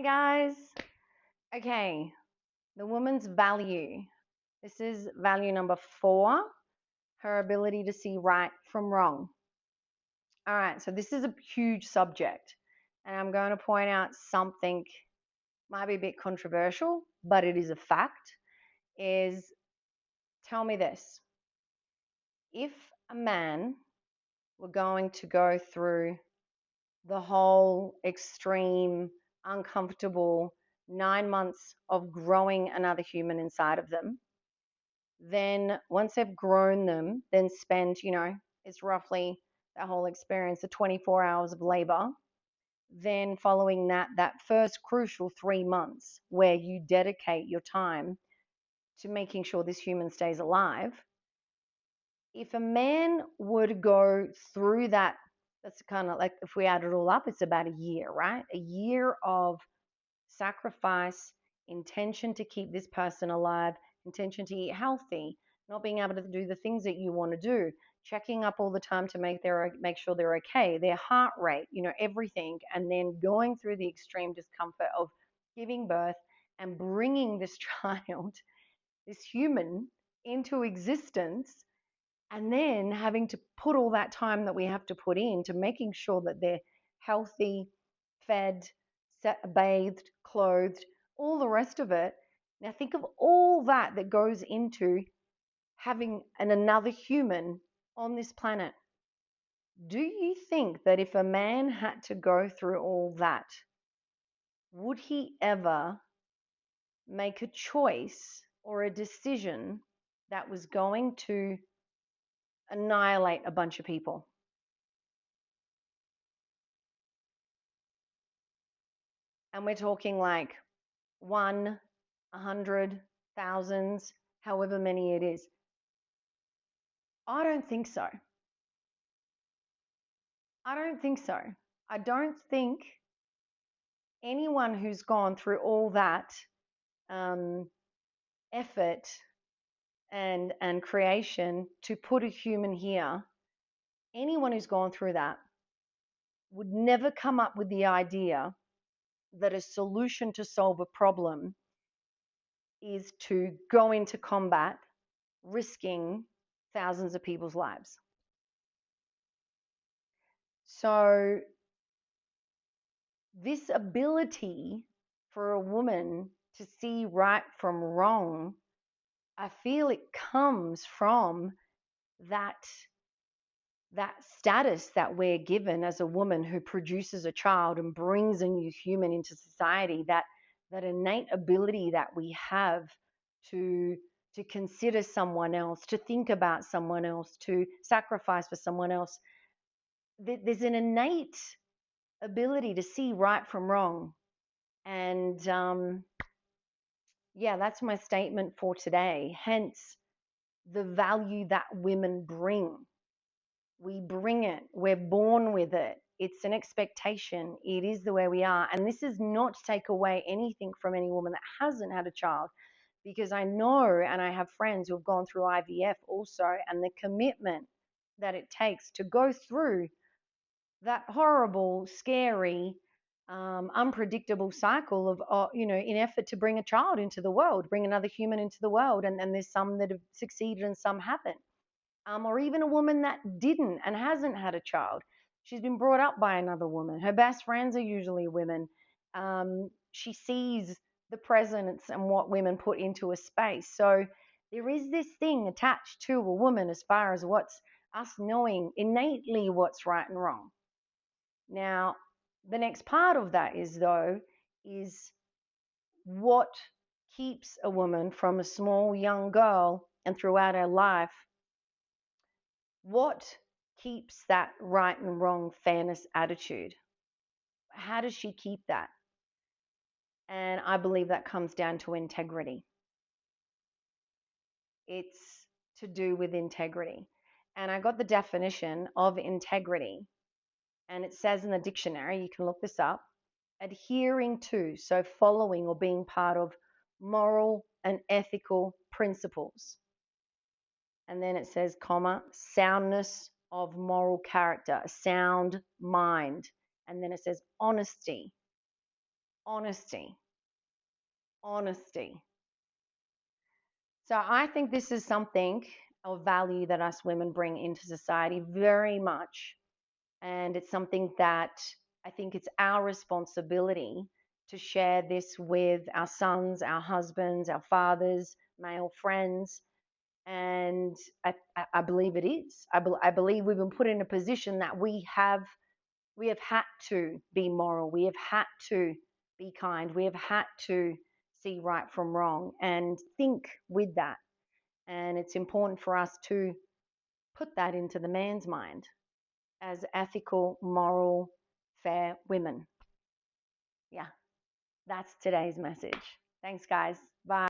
guys. Okay, the woman's value. This is value number 4, her ability to see right from wrong. All right, so this is a huge subject, and I'm going to point out something might be a bit controversial, but it is a fact. Is tell me this: if a man were going to go through the whole extreme, uncomfortable 9 months of growing another human inside of them, then once they've grown them, then spend, it's roughly that whole experience of 24 hours of labor. Then following that first crucial 3 months where you dedicate your time to making sure this human stays alive. If a man would go through that, that's kind of like, if we add it all up, it's about a year, right? A year of sacrifice, intention to keep this person alive, intention to eat healthy, not being able to do the things that you want to do, checking up all the time to make sure they're okay, their heart rate, everything, and then going through the extreme discomfort of giving birth and bringing this child, this human, into existence, and then having to put all that time that we have to put into making sure that they're healthy, fed, bathed, clothed, all the rest of it. Now think of all that goes into having another human on this planet. Do you think that if a man had to go through all that, would he ever make a choice or a decision that was going to annihilate a bunch of people? And we're talking like one, 100, thousands, however many it is. I don't think so. I don't think so. I don't think anyone who's gone through all that um, effort and creation to put a human here, anyone who's gone through that would never come up with the idea that a solution to solve a problem is to go into combat, risking thousands of people's lives. So this ability for a woman to see right from wrong, I feel it comes from that that status that we're given as a woman who produces a child and brings a new human into society, that innate ability that we have to consider someone else, to think about someone else, to sacrifice for someone else. There's an innate ability to see right from wrong. And yeah, that's my statement for today. Hence, the value that women bring. We bring it, we're born with it. It's an expectation. It is the way we are. And this is not to take away anything from any woman that hasn't had a child, because I know, and I have friends who have gone through IVF also, and the commitment that it takes to go through that horrible, scary, unpredictable cycle of, in effort to bring a child into the world, bring another human into the world. And there's some that have succeeded and some haven't. Or even a woman that didn't and hasn't had a child. She's been brought up by another woman. Her best friends are usually women. She sees the presence and what women put into a space. So there is this thing attached to a woman as far as what's us knowing innately what's right and wrong. Now, the next part of that is what keeps a woman from a small young girl and throughout her life. What keeps that right and wrong fairness attitude? How does she keep that? And I believe that comes down to integrity. It's to do with integrity. And I got the definition of integrity, and it says in the dictionary, you can look this up, adhering to, so following or being part of moral and ethical principles. And then it says, comma, soundness of moral character, a sound mind. And then it says honesty, Honesty. Honesty. So I think this is something of value that us women bring into society very much. And it's something that I think it's our responsibility to share this with our sons, our husbands, our fathers, male friends. And I believe it is. I believe we've been put in a position that we have had to be moral. We have had to be kind. We have had to see right from wrong and think with that. And it's important for us to put that into the man's mind as ethical, moral, fair women. Yeah, that's today's message. Thanks, guys. Bye.